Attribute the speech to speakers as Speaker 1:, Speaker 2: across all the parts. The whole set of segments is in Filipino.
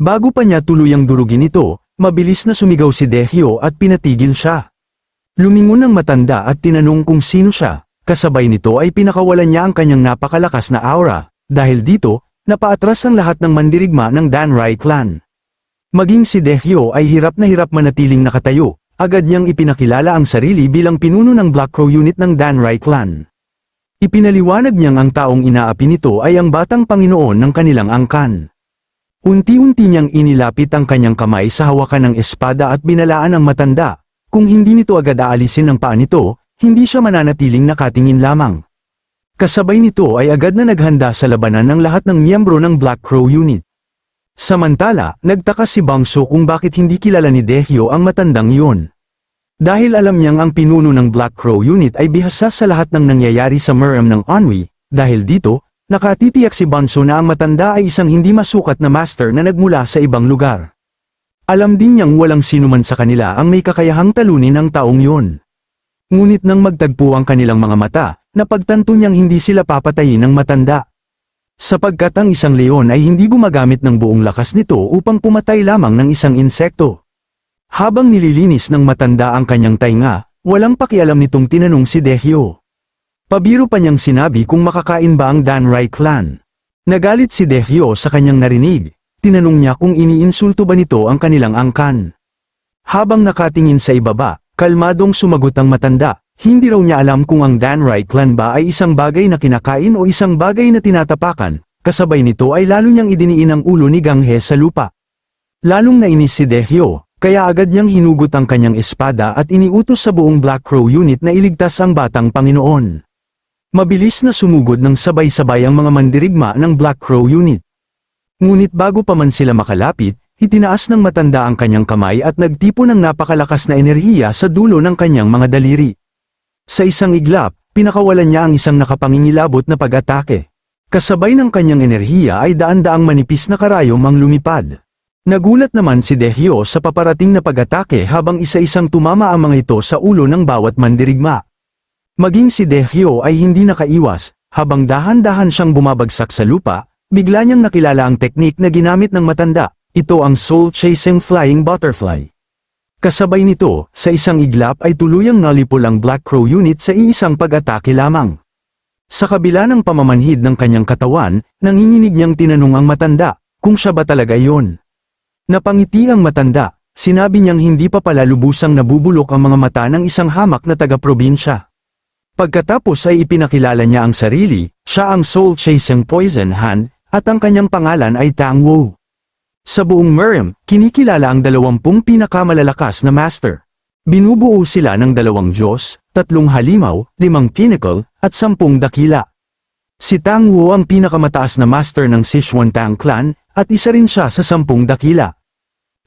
Speaker 1: Bago pa niya tuluyang durugin ito, mabilis na sumigaw si Dehyo at pinatigil siya. Lumingon ang matanda at tinanong kung sino siya, kasabay nito ay pinakawalan niya ang kanyang napakalakas na aura, dahil dito, napaatras ang lahat ng mandirigma ng Danrai clan. Maging si Dehyo ay hirap na hirap manatiling nakatayo, agad niyang ipinakilala ang sarili bilang pinuno ng Black Crow unit ng Danrai clan. Ipinaliwanag niyang ang taong inaapi nito ay ang batang Panginoon ng kanilang angkan. Unti-unti niyang inilapit ang kanyang kamay sa hawakan ng espada at binalaan ang matanda, kung hindi nito agad aalisin ang paa nito, hindi siya mananatiling nakatingin lamang. Kasabay nito ay agad na naghanda sa labanan ng lahat ng miyembro ng Black Crow unit. Samantala, nagtaka si Bangso kung bakit hindi kilala ni Dehyo ang matandang iyon. Dahil alam niyang ang pinuno ng Black Crow unit ay bihasa sa lahat ng nangyayari sa Meruem ng Anhui, dahil dito, nakatitiyak si Bangso na ang matanda ay isang hindi masukat na master na nagmula sa ibang lugar. Alam din niyang walang sinuman sa kanila ang may kakayahang talunin ang taong yun. Ngunit nang magtagpo ang kanilang mga mata, napagtanto niyang hindi sila papatayin ng matanda. Sapagkat ang isang leon ay hindi gumagamit ng buong lakas nito upang pumatay lamang ng isang insekto. Habang nililinis ng matanda ang kanyang tainga, walang pakialam nitong tinanong si Dehyo. Pabiro pa niyang sinabi kung makakain ba ang Danrai clan. Nagalit si Dehyo sa kanyang narinig, tinanong niya kung iniinsulto ba nito ang kanilang angkan. Habang nakatingin sa ibaba, kalmadong sumagot ang matanda, hindi raw niya alam kung ang Danrai clan ba ay isang bagay na kinakain o isang bagay na tinatapakan, kasabay nito ay lalo niyang idiniin ang ulo ni Ganghe sa lupa. Lalong nainis si Dehyo, kaya agad niyang hinugot ang kanyang espada at iniutos sa buong Black Crow unit na iligtas ang batang Panginoon. Mabilis na sumugod ng sabay-sabay ang mga mandirigma ng Black Crow unit. Ngunit bago pa man sila makalapit, itinaas ng matanda ang kanyang kamay at nagtipo ng napakalakas na enerhiya sa dulo ng kanyang mga daliri. Sa isang iglap, pinakawalan niya ang isang nakapangingilabot na pag-atake. Kasabay ng kanyang enerhiya ay daan-daang manipis na karayom ang lumipad. Nagulat naman si Dehyo sa paparating na pag-atake habang isa-isang tumama ang mga ito sa ulo ng bawat mandirigma. Maging si Dehyo ay hindi nakaiwas, habang dahan-dahan siyang bumabagsak sa lupa, bigla niyang nakilala ang teknik na ginamit ng matanda, ito ang soul-chasing flying butterfly. Kasabay nito, sa isang iglap ay tuluyang nalipol ang Black Crow unit sa iisang pag-atake lamang. Sa kabila ng pamamanhid ng kanyang katawan, nanginginig niyang tinanong ang matanda, kung siya ba talaga iyon. Napangiti ang matanda, sinabi niyang hindi pa pala lubusang nabubulok ang mga mata ng isang hamak na taga-probinsya. Pagkatapos ay ipinakilala niya ang sarili, siya ang soul-chasing poison hand, at ang kanyang pangalan ay Tang Wu. Sa buong Meruem, kinikilala ang 20 pinakamalalakas na master. Binubuo sila ng 2 Diyos, 3 halimaw, 5 pinnacle, at 10 dakila. Si Tang Wu ang pinakamataas na master ng Sichuan Tang clan, at isa rin siya sa 10 dakila.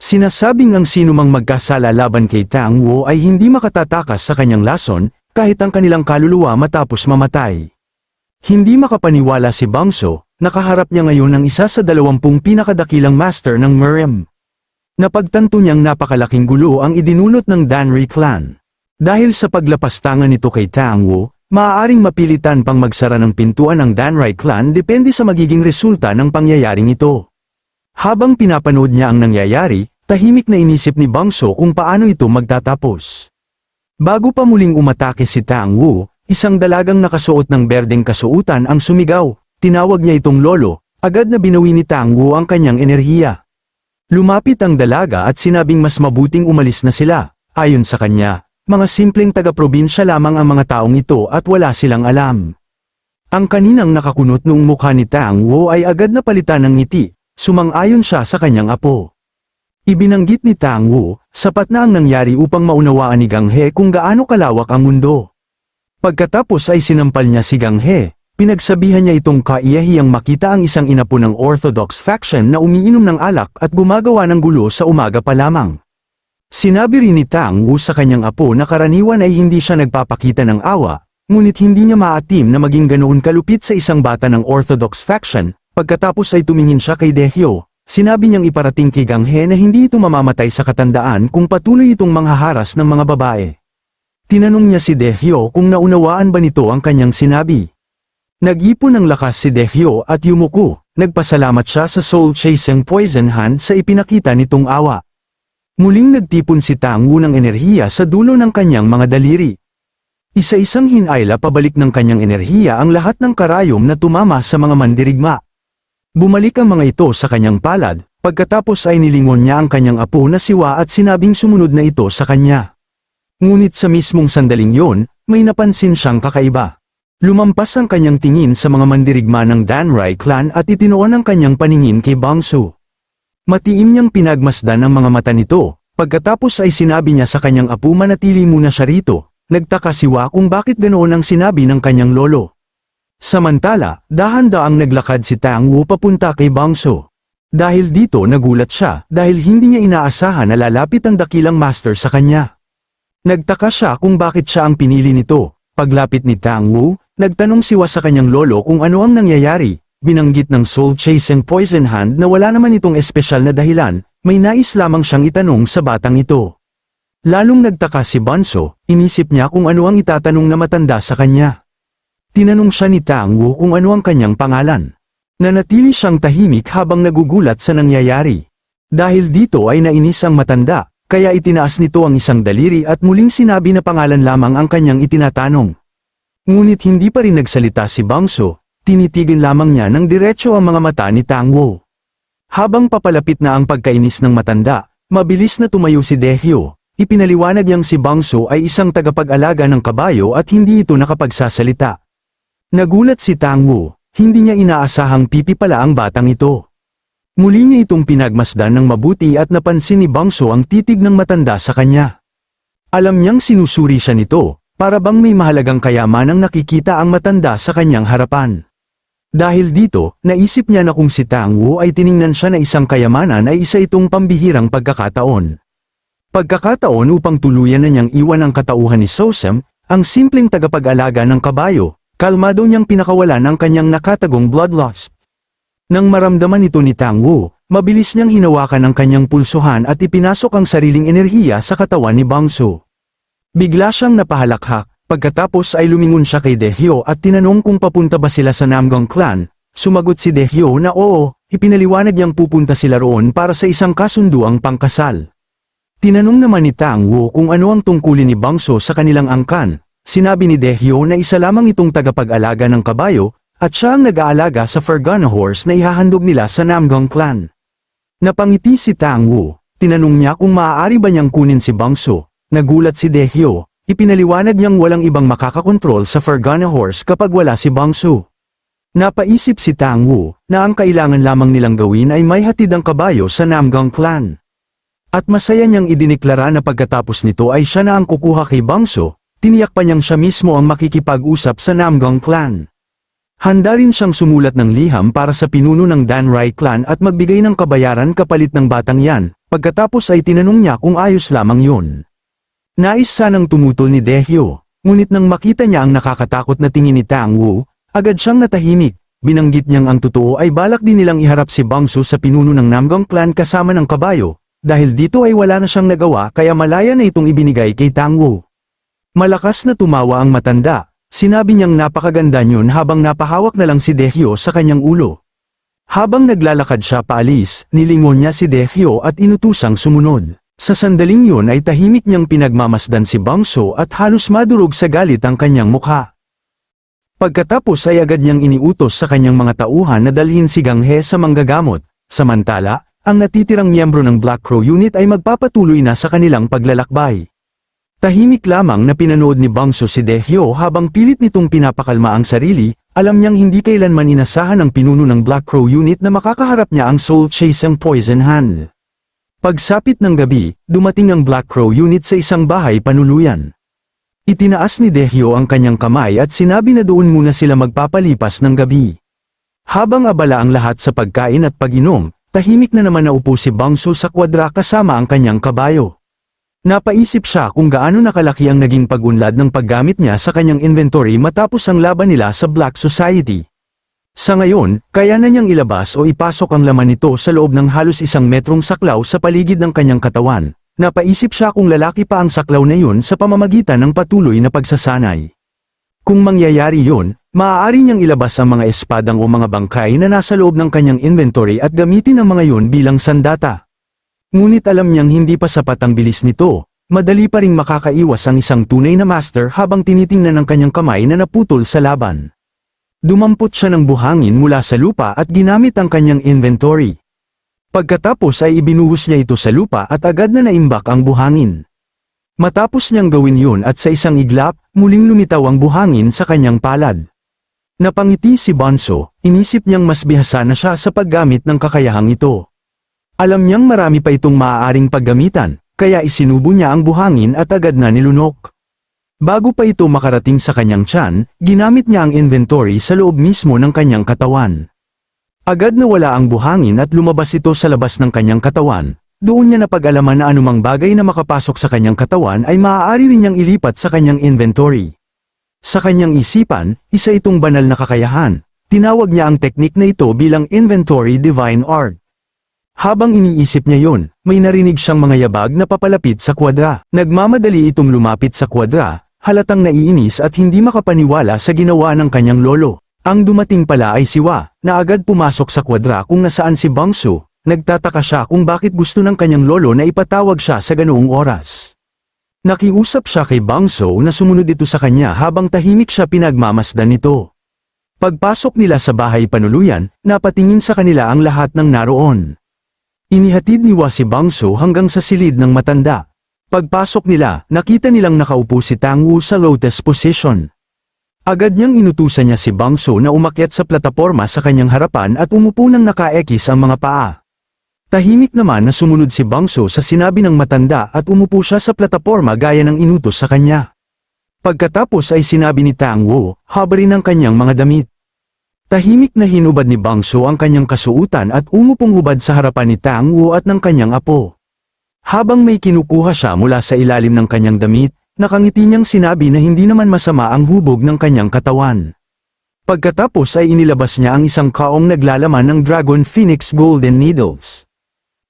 Speaker 1: Sinasabing ang sinumang magkasala laban kay Tang Wu ay hindi makatatakas sa kanyang lason, kahit ang kanilang kaluluwa matapos mamatay. Hindi makapaniwala si Bangso, nakaharap niya ngayon ang isa sa 20 pinakadakilang master ng Meruem. Napagtanto niyang napakalaking gulo ang idinulot ng Danrai clan. Dahil sa paglapastangan nito kay Tang Wu, maaaring mapilitan pang magsara ng pintuan ng Danrai clan depende sa magiging resulta ng pangyayaring ito. Habang pinapanood niya ang nangyayari, tahimik na inisip ni Bangso kung paano ito magtatapos. Bago pa muling umatake si Tang Wu, isang dalagang nakasuot ng berdeng kasuutan ang sumigaw, tinawag niya itong lolo, agad na binawi ni Tang Wu ang kanyang enerhiya. Lumapit ang dalaga at sinabing mas mabuting umalis na sila, ayon sa kanya, mga simpleng taga-probinsya lamang ang mga taong ito at wala silang alam. Ang kaninang nakakunot noong mukha ni Tang Wu ay agad na palitan ng ngiti, sumang-ayon siya sa kanyang apo. Ibinanggit ni Tang Wu, sapat na ang nangyari upang maunawaan ni Ganghe kung gaano kalawak ang mundo. Pagkatapos ay sinampal niya si Ganghe, pinagsabihan niya itong kaiyahiyang makita ang isang inapo ng Orthodox faction na umiinom ng alak at gumagawa ng gulo sa umaga pa lamang. Sinabi rin ni Tang Wu sa kanyang apo na karaniwan ay hindi siya nagpapakita ng awa, ngunit hindi niya maatim na maging ganoon kalupit sa isang bata ng Orthodox faction. Pagkatapos ay tumingin siya kay Dehyo. Sinabi niyang iparating kay Ganghe na hindi ito mamamatay sa katandaan kung patuloy itong manghaharas ng mga babae. Tinanong niya si Dehyo kung naunawaan ba nito ang kanyang sinabi. Nag-ipon ng lakas si Dehyo at yumuko, nagpasalamat siya sa soul-chasing poison hand sa ipinakita nitong awa. Muling nagtipon si Tang Wu ng enerhiya sa dulo ng kanyang mga daliri. Isa-isang hinayla pabalik ng kanyang enerhiya ang lahat ng karayom na tumama sa mga mandirigma. Bumalik ang mga ito sa kanyang palad, pagkatapos ay nilingon niya ang kanyang apo na si Wa at sinabing sumunod na ito sa kanya. Ngunit sa mismong sandaling yon, may napansin siyang kakaiba. Lumampas ang kanyang tingin sa mga mandirigma ng Danrai clan at itinuon ang kanyang paningin kay Bangsu. Matiim niyang pinagmasdan ang mga mata nito, pagkatapos ay sinabi niya sa kanyang apo manatili muna siya rito. Nagtaka si Wa kung bakit ganoon ang sinabi ng kanyang lolo. Samantala, dahan-daang naglakad si Tang Wu papunta kay Bangsu. Dahil dito nagulat siya dahil hindi niya inaasahan na lalapit ang dakilang master sa kanya. Nagtaka siya kung bakit siya ang pinili nito. Paglapit ni Tang Wu, nagtanong si Wa sa kanyang lolo kung ano ang nangyayari. Binanggit ng soul-chasing poison hand na wala naman itong espesyal na dahilan, may nais lamang siyang itanong sa batang ito. Lalong nagtaka si Bangsu, inisip niya kung ano ang itatanong na matanda sa kanya. Tinanong siya ni Tang Wu kung ano ang kanyang pangalan. Nanatili siyang tahimik habang nagugulat sa nangyayari. Dahil dito ay nainis ang matanda, kaya itinaas nito ang isang daliri at muling sinabi na pangalan lamang ang kanyang itinatanong. Ngunit hindi pa rin nagsalita si Bangsu, tinitigin lamang niya ng diretso ang mga mata ni Tang Wu. Habang papalapit na ang pagkainis ng matanda, mabilis na tumayo si Dehyo. Ipinaliwanag niyang si Bangsu ay isang tagapag-alaga ng kabayo at hindi ito nakapagsasalita. Nagulat si Tang Wu, hindi niya inaasahang pipi pala ang batang ito. Muli niya itong pinagmasdan ng mabuti at napansin ni Bangsu ang titig ng matanda sa kanya. Alam niyang sinusuri siya nito, para bang may mahalagang kayamanang nakikita ang matanda sa kanyang harapan. Dahil dito, naisip niya na kung si Tang Wu ay tiningnan siya na isang kayamanan ay isa itong pambihirang pagkakataon. Pagkakataon upang tuluyan na niyang iwan ang katauhan ni Sosem, ang simpleng tagapag-alaga ng kabayo. Kalmado niyang pinakawalan ang kanyang nakatagong bloodlust. Nang maramdaman ito ni Tang Wu, mabilis niyang hinawakan ang kanyang pulsuhan at ipinasok ang sariling enerhiya sa katawan ni Bangsu. Bigla siyang napahalakhak, pagkatapos ay lumingon siya kay Dehyo at tinanong kung papunta ba sila sa Namgang clan. Sumagot si Dehyo na oo, ipinaliwanag niyang pupunta sila roon para sa isang kasunduang pangkasal. Tinanong naman ni Tang Wu kung ano ang tungkulin ni Bangsu sa kanilang angkan. Sinabi ni Dehyo na isa lamang itong tagapag-alaga ng kabayo, at siya ang nag-aalaga sa Fergana horse na ihahandog nila sa Namgang clan. Napangiti si Tang Wu, tinanong niya kung maaari ba niyang kunin si Bangsu. Nagulat si Dehyo, ipinaliwanag niyang walang ibang makakakontrol sa Fergana horse kapag wala si Bangsu. Napaisip si Tang Wu, na ang kailangan lamang nilang gawin ay may hatid ang kabayo sa Namgang clan. At masaya niyang idineklara na pagkatapos nito ay siya na ang kukuha kay Bangsu. Tiniyak pa niyang siya mismo ang makikipag-usap sa Namgang clan. Handa rin siyang sumulat ng liham para sa pinuno ng Danrai clan at magbigay ng kabayaran kapalit ng batang yan, pagkatapos ay tinanong niya kung ayos lamang yun. Nais sanang tumutol ni Dehyo, ngunit nang makita niya ang nakakatakot na tingin ni Tang Wu, agad siyang natahimik. Binanggit niyang ang totoo ay balak din nilang iharap si Bangsu sa pinuno ng Namgang clan kasama ng kabayo, dahil dito ay wala na siyang nagawa kaya malaya na itong ibinigay kay Tang Wu. Malakas na tumawa ang matanda, sinabi niyang napakaganda niyon habang napahawak na lang si Dehyo sa kanyang ulo. Habang naglalakad siya paalis, nilingon niya si Dehyo at inutusang sumunod. Sa sandaling yun ay tahimik niyang pinagmamasdan si Bangsu at halos madurog sa galit ang kanyang mukha. Pagkatapos ay agad niyang iniutos sa kanyang mga tauhan na dalhin si Ganghe sa manggagamot, samantala, ang natitirang miyembro ng Black Crow Unit ay magpapatuloy na sa kanilang paglalakbay. Tahimik lamang na pinanood ni Bangsu si Dehyo habang pilit nitong pinapakalma ang sarili, alam niyang hindi kailanman inasahan ng pinuno ng Black Crow Unit na makakaharap niya ang soul-chasing poison hand. Pagsapit ng gabi, dumating ang Black Crow Unit sa isang bahay panuluyan. Itinaas ni Dehyo ang kanyang kamay at sinabi na doon muna sila magpapalipas ng gabi. Habang abala ang lahat sa pagkain at pag-inom, tahimik na naman naupo si Bangsu sa kwadra kasama ang kanyang kabayo. Napaisip siya kung gaano nakalaki ang naging pag-unlad ng paggamit niya sa kanyang inventory matapos ang laban nila sa Black Society. Sa ngayon, kaya na niyang ilabas o ipasok ang laman nito sa loob ng halos 1 metrong saklaw sa paligid ng kanyang katawan. Napaisip siya kung lalaki pa ang saklaw na yun sa pamamagitan ng patuloy na pagsasanay. Kung mangyayari yun, Maaari niyang ilabas ang mga espadang o mga bangkay na nasa loob ng kanyang inventory at gamitin ang mga yon bilang sandata. Ngunit alam niyang hindi pa sapat ang bilis nito, madali pa ring makakaiwas ang isang tunay na master habang tinitingnan ang kanyang kamay na naputol sa laban. Dumampot siya ng buhangin mula sa lupa at ginamit ang kanyang inventory. Pagkatapos ay ibinuhos niya ito sa lupa at agad na naimbak ang buhangin. Matapos niyang gawin yun at sa isang iglap, muling lumitaw ang buhangin sa kanyang palad. Napangiti si Bonso, inisip niyang mas bihasa na siya sa paggamit ng kakayahang ito. Alam niyang marami pa itong maaaring paggamitan, kaya isinubo niya ang buhangin at agad na nilunok. Bago pa ito makarating sa kanyang tiyan, ginamit niya ang inventory sa loob mismo ng kanyang katawan. Agad na wala ang buhangin at lumabas ito sa labas ng kanyang katawan. Doon niya napag-alaman na anumang bagay na makapasok sa kanyang katawan ay maaari rin niyang ilipat sa kanyang inventory. Sa kanyang isipan, isa itong banal na kakayahan. Tinawag niya ang teknik na ito bilang Inventory Divine Art. Habang iniisip niya yon, may narinig siyang mga yabag na papalapit sa kwadra. Nagmamadali itong lumapit sa kwadra, halatang naiinis at hindi makapaniwala sa ginawa ng kanyang lolo. Ang dumating pala ay si Wa, na agad pumasok sa kwadra kung nasaan si Bangsu. Nagtataka siya kung bakit gusto ng kanyang lolo na ipatawag siya sa ganoong oras. Nakiusap siya kay Bangso na sumunod ito sa kanya habang tahimik siya pinagmamasdan nito. Pagpasok nila sa bahay panuluyan, napatingin sa kanila ang lahat ng naroon. Inihatid ni Wa si Bangso hanggang sa silid ng matanda. Pagpasok nila, nakita nilang nakaupo si Tang Wu sa lotus position. Agad niyang inutusan niya si Bangso na umakyat sa plataporma sa kanyang harapan at umupo ng nakaekis ang mga paa. Tahimik naman na sumunod si Bangso sa sinabi ng matanda at umupo siya sa plataporma gaya ng inutos sa kanya. Pagkatapos ay sinabi ni Tang Wu, habarin ang kanyang mga damit. Tahimik na hinubad ni Bangso ang kanyang kasuutan at umupong hubad sa harapan ni Tang Wu at ng kanyang apo. Habang may kinukuha siya mula sa ilalim ng kanyang damit, nakangiti niyang sinabi na hindi naman masama ang hubog ng kanyang katawan. Pagkatapos ay inilabas niya ang isang kaong naglalaman ng Dragon Phoenix Golden Needles.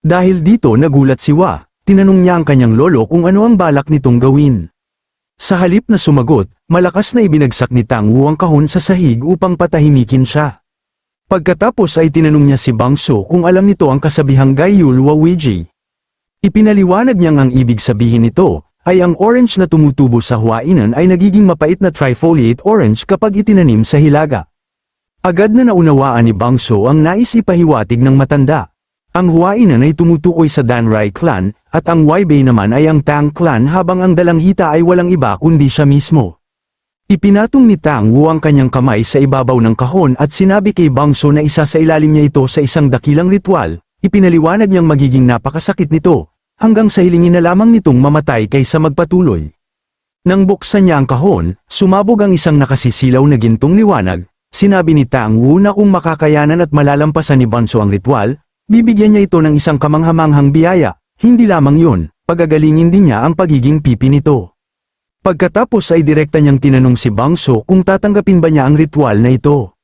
Speaker 1: Dahil dito nagulat si Wa, tinanong niya ang kanyang lolo kung ano ang balak nitong gawin. Sa halip na sumagot, malakas na ibinagsak ni Tang Wu ang kahon sa sahig upang patahimikin siya. Pagkatapos ay tinanong niya si Bangso kung alam nito ang kasabihang Gaiyul Wawiji. Ipinaliwanag niyang ang ibig sabihin nito, ay ang orange na tumutubo sa huainan ay nagiging mapait na trifoliate orange kapag itinanim sa hilaga. Agad na naunawaan ni Bangso ang nais ipahiwatig ng matanda. Ang huainan ay tumutukoy sa Danrai clan, at ang Waibei naman ay ang Tang clan habang ang dalanghita ay walang iba kundi siya mismo. Ipinatong ni Tang Wu ang kanyang kamay sa ibabaw ng kahon at sinabi kay Bangso na isa sa ilalim niya ito sa isang dakilang ritual, ipinaliwanag niyang magiging napakasakit nito, hanggang sa hilingin na lamang nitong mamatay kaysa magpatuloy. Nang buksan niya ang kahon, sumabog ang isang nakasisilaw na gintong liwanag, sinabi ni Tang Wu na kung makakayanan at malalampasan ni Bangso ang ritual, bibigyan niya ito ng isang kamanghamanghang biyaya, hindi lamang yun, pagagalingin din niya ang pagiging pipi nito. Pagkatapos ay direkta niyang tinanong si Bangso kung tatanggapin ba niya ang ritual na ito.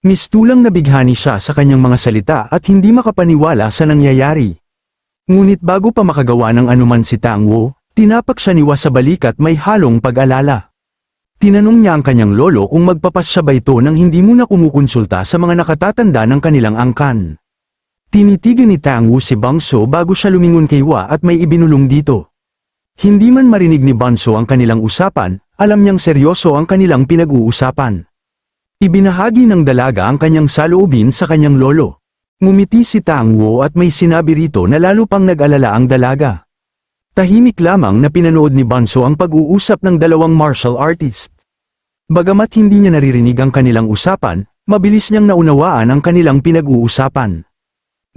Speaker 1: Mistulang nabighani siya sa kanyang mga salita at hindi makapaniwala sa nangyayari. Ngunit bago pa makagawa ng anuman si Tang Wu, tinapak siya ni Wa sa balikat may halong pag-alala. Tinanong niya ang kanyang lolo kung magpapasya ba ito nang hindi muna kumukonsulta sa mga nakatatanda ng kanilang angkan. Tinitigan ni Tang Wu si Bangso bago siya lumingon kay Wa at may ibinulong dito. Hindi man marinig ni Bangso ang kanilang usapan, alam niyang seryoso ang kanilang pinag-uusapan. Ibinahagi ng dalaga ang kanyang saloobin sa kanyang lolo. Ngumiti si Tang Wu at may sinabi rito na lalo pang nag-alala ang dalaga. Tahimik lamang na pinanood ni Bangso ang pag-uusap ng dalawang martial artist. Bagamat hindi niya naririnig ang kanilang usapan, mabilis niyang naunawaan ang kanilang pinag-uusapan.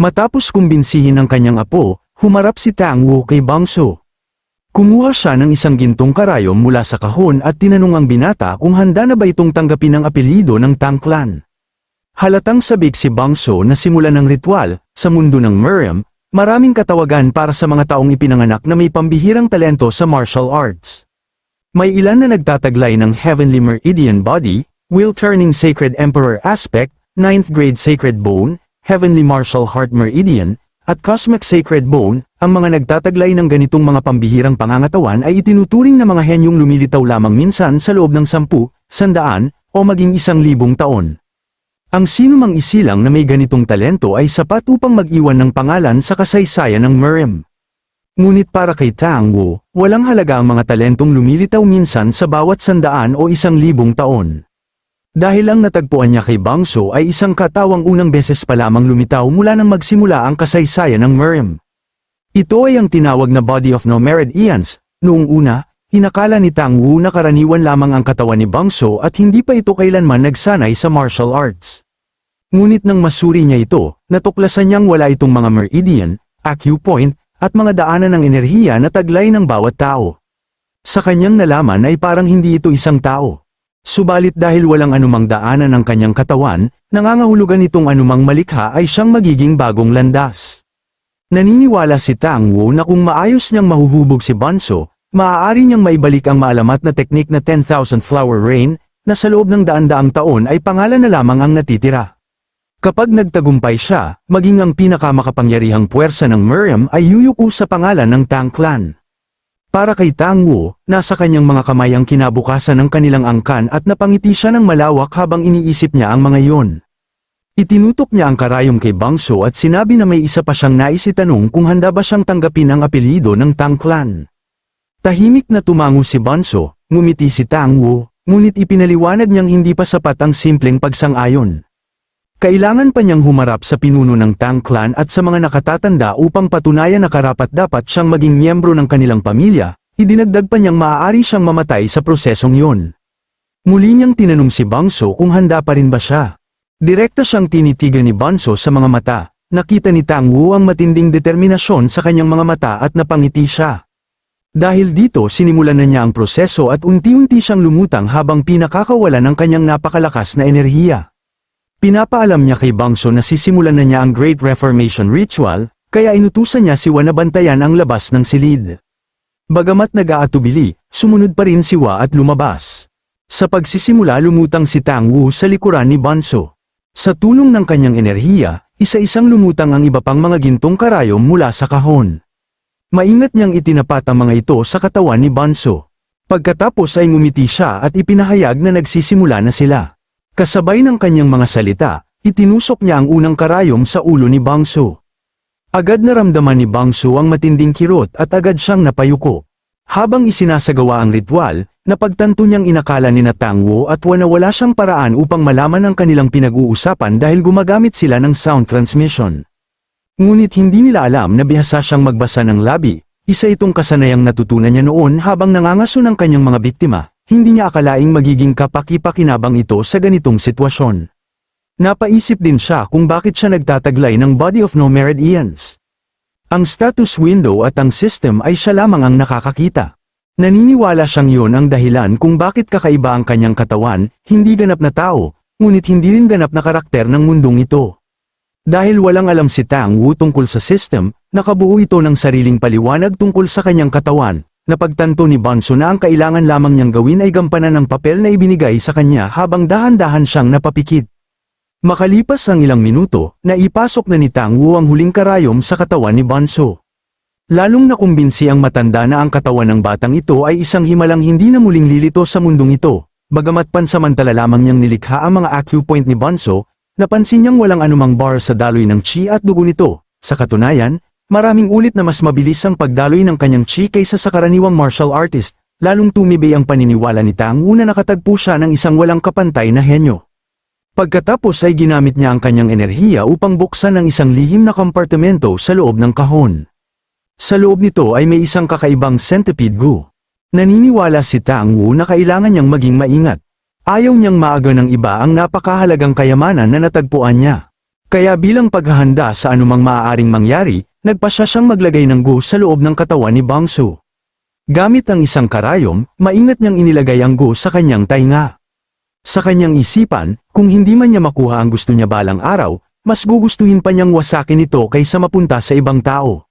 Speaker 1: Matapos kumbinsihin ang kanyang apo, humarap si Tang Wu kay Bangso. Kumuha siya ng isang gintong karayom mula sa kahon at tinanong ang binata kung handa na ba itong tanggapin ang apelyido ng Tang clan. Halatang sabik si Bangso na simulan ng ritual, sa mundo ng Miriam, maraming katawagan para sa mga taong ipinanganak na may pambihirang talento sa martial arts. May ilan na nagtataglay ng Heavenly Meridian Body, Will-Turning Sacred Emperor Aspect, 9th Grade Sacred Bone, Heavenly Martial Heart Meridian, at Cosmic Sacred Bone. Ang mga nagtataglay ng ganitong mga pambihirang pangangatawan ay itinuturing na mga henyong lumilitaw lamang minsan sa loob ng 10, 100, o maging 1,000 taon. Ang sinumang isilang na may ganitong talento ay sapat upang mag-iwan ng pangalan sa kasaysayan ng Mirim. Ngunit para kay Tang Wu, walang halaga ang mga talentong lumilitaw minsan sa bawat 100 o 1,000 taon. Dahil ang natagpuan niya kay Bangso ay isang katawang unang beses pa lamang lumitaw mula nang magsimula ang kasaysayan ng Mirim. Ito ay ang tinawag na Body of No Merit Eons. Noong una, inakala ni Tang Wu na karaniwan lamang ang katawan ni Bangso at hindi pa ito kailanman nagsanay sa martial arts. Ngunit nang masuri niya ito, natuklasan niyang wala itong mga meridian, acupoint, at mga daanan ng enerhiya na taglay ng bawat tao. Sa kanyang nalaman ay parang hindi ito isang tao. Subalit dahil walang anumang daanan ng kanyang katawan, nangangahulugan itong anumang malikha ay siyang magiging bagong landas. Naniniwala si Tang Wu na kung maayos niyang mahuhubog si Bangso, maaari niyang maibalik ang maalamat na teknik na 10,000 Flower Rain, na sa loob ng daan-daang taon ay pangalan na lamang ang natitira. Kapag nagtagumpay siya, maging ang pinakamakapangyarihang puwersa ng Mirim ay yuyuko sa pangalan ng Tang Clan. Para kay Tang Wu, nasa kanyang mga kamay ang kinabukasan ng kanilang angkan at napangiti siya ng malawak habang iniisip niya ang mga iyon. Itinutok niya ang karayom kay Bangso at sinabi na may isa pa siyang nais itanong kung handa ba siyang tanggapin ang apelyido ng Tang Clan. Tahimik na tumango si Bangso, ngumiti si Tang Wu, ngunit ipinaliwanag niyang hindi pa sapat ang simpleng pagsang-ayon. Kailangan pa niyang humarap sa pinuno ng Tang Clan at sa mga nakatatanda upang patunayan na karapat-dapat siyang maging miyembro ng kanilang pamilya, idinagdag pa niyang maaari siyang mamatay sa prosesong yun. Muli niyang tinanong si Bangso kung handa pa rin ba siya. Direkta siyang tinitigan ni Bangso sa mga mata, nakita ni Tang Wu ang matinding determinasyon sa kanyang mga mata at napangiti siya. Dahil dito sinimulan na niya ang proseso at unti-unti siyang lumutang habang pinakakawalan ng kanyang napakalakas na enerhiya. Pinapaalam niya kay Bangso na sisimulan na niya ang Great Reformation Ritual, kaya inutusan niya si Wa na bantayan ang labas ng silid. Bagamat nag-aatubili, sumunod pa rin si Wa at lumabas. Sa pagsisimula lumutang si Tang Wu sa likuran ni Bangso. Sa tulong ng kanyang enerhiya, isa-isang lumutang ang iba pang mga gintong karayom mula sa kahon. Maingat niyang itinapat ang mga ito sa katawan ni Bangso. Pagkatapos ay ngumiti siya at ipinahayag na nagsisimula na sila. Kasabay ng kanyang mga salita, itinusok niya ang unang karayom sa ulo ni Bangso. Agad naramdaman ni Bangso ang matinding kirot at agad siyang napayuko. Habang isinasagawa ang ritual, napagtanto niyang inakala ni Tang Wu at Wa na wala siyang paraan upang malaman ang kanilang pinag-uusapan dahil gumagamit sila ng sound transmission. Ngunit hindi nila alam na bihasa siyang magbasa ng labi, isa itong kasanayang natutunan niya noon habang nangangaso ng kanyang mga biktima, hindi niya akalaing magiging kapaki-pakinabang ito sa ganitong sitwasyon. Napaisip din siya kung bakit siya nagtataglay ng Body of No Merit Eons. Ang status window at ang system ay siya lamang ang nakakakita. Naniniwala siyang iyon ang dahilan kung bakit kakaiba ang kanyang katawan, hindi ganap na tao, ngunit hindi rin ganap na karakter ng mundong ito. Dahil walang alam si Tang Wu tungkol sa system, nakabuo ito ng sariling paliwanag tungkol sa kanyang katawan. Napagtanto ni Bangso na ang kailangan lamang niyang gawin ay gampanan ng papel na ibinigay sa kanya habang dahan-dahan siyang napapikit. Makalipas ang ilang minuto, naipasok na ni Tang Wu ang huling karayom sa katawan ni Bangso. Lalong nakumbinsi ang matanda na ang katawan ng batang ito ay isang himalang hindi na muling lilito sa mundong ito. Bagamat pansamantala lamang niyang nilikha ang mga acupoint ni Bangso, napansin niyang walang anumang bar sa daloy ng chi at dugo nito. Sa katunayan, maraming ulit na mas mabilis ang pagdaloy ng kanyang chi kaysa sa karaniwang martial artist, lalong tumibay ang paniniwala ni Tang Wu na nakatagpo siya ng isang walang kapantay na henyo. Pagkatapos ay ginamit niya ang kanyang enerhiya upang buksan ang isang lihim na kompartimento sa loob ng kahon. Sa loob nito ay may isang kakaibang centipede goo. Naniniwala si Tang Wu na kailangan niyang maging maingat. Ayaw niyang maaga ng iba ang napakahalagang kayamanan na natagpuan niya. Kaya bilang paghahanda sa anumang maaaring mangyari, nagpasya siyang maglagay ng goo sa loob ng katawan ni Bangso. Gamit ang isang karayom, maingat niyang inilagay ang goo sa kanyang tainga. Sa kanyang isipan, kung hindi man niya makuha ang gusto niya balang araw, mas gugustuhin pa niyang wasakin ito kaysa mapunta sa ibang tao.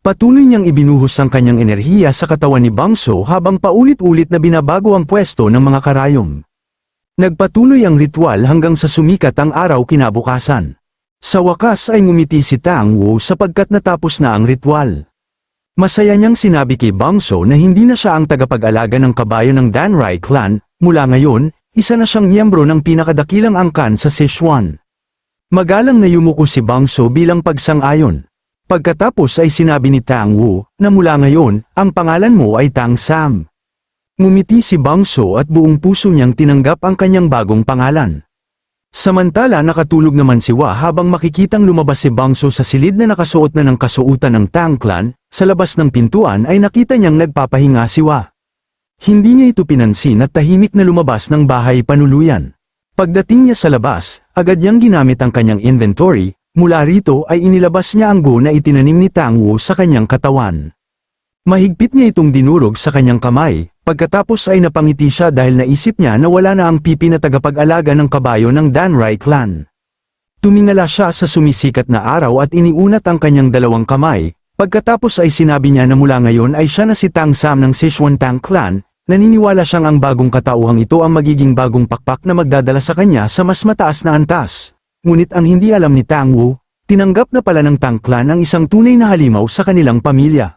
Speaker 1: Patuloy niyang ibinuhos ang kanyang enerhiya sa katawan ni Bangso habang paulit-ulit na binabago ang pwesto ng mga karayom. Nagpatuloy ang ritual hanggang sa sumikat ang araw kinabukasan. Sa wakas ay ngumiti si Tang Wu sapagkat natapos na ang ritual. Masaya niyang sinabi kay Bangso na hindi na siya ang tagapag-alaga ng kabayo ng Danrai clan, mula ngayon, isa na siyang miyembro ng pinakadakilang angkan sa Sichuan. Magalang na yumuko si Bang So bilang pagsang-ayon. Pagkatapos ay sinabi ni Tang Wu, na mula ngayon, ang pangalan mo ay Tang Sam. Ngumiti si Bang So at buong puso niyang tinanggap ang kanyang bagong pangalan. Samantala nakatulog naman si Hua habang makikitang lumabas si Bang So sa silid na nakasuot na ng kasuotan ng Tang Clan, sa labas ng pintuan ay nakita niyang nagpapahinga si Hua. Hindi niya ito pinansin at tahimik na lumabas ng bahay panuluyan. Pagdating niya sa labas, agad niyang ginamit ang kanyang inventory, mula rito ay inilabas niya ang go na itinanim ni Tang Wu sa kanyang katawan. Mahigpit niya itong dinurog sa kanyang kamay, pagkatapos ay napangiti siya dahil naisip niya na wala na ang pipi na tagapag-alaga ng kabayo ng Danrai clan. Tumingala siya sa sumisikat na araw at iniunat ang kanyang dalawang kamay, pagkatapos ay sinabi niya na mula ngayon ay siya na si Tang Sam ng Sichuan Tang clan, naniniwala siyang ang bagong katauhang ito ang magiging bagong pakpak na magdadala sa kanya sa mas mataas na antas. Ngunit ang hindi alam ni Tang Wu, tinanggap na pala ng Tang clan ang isang tunay na halimaw sa kanilang pamilya.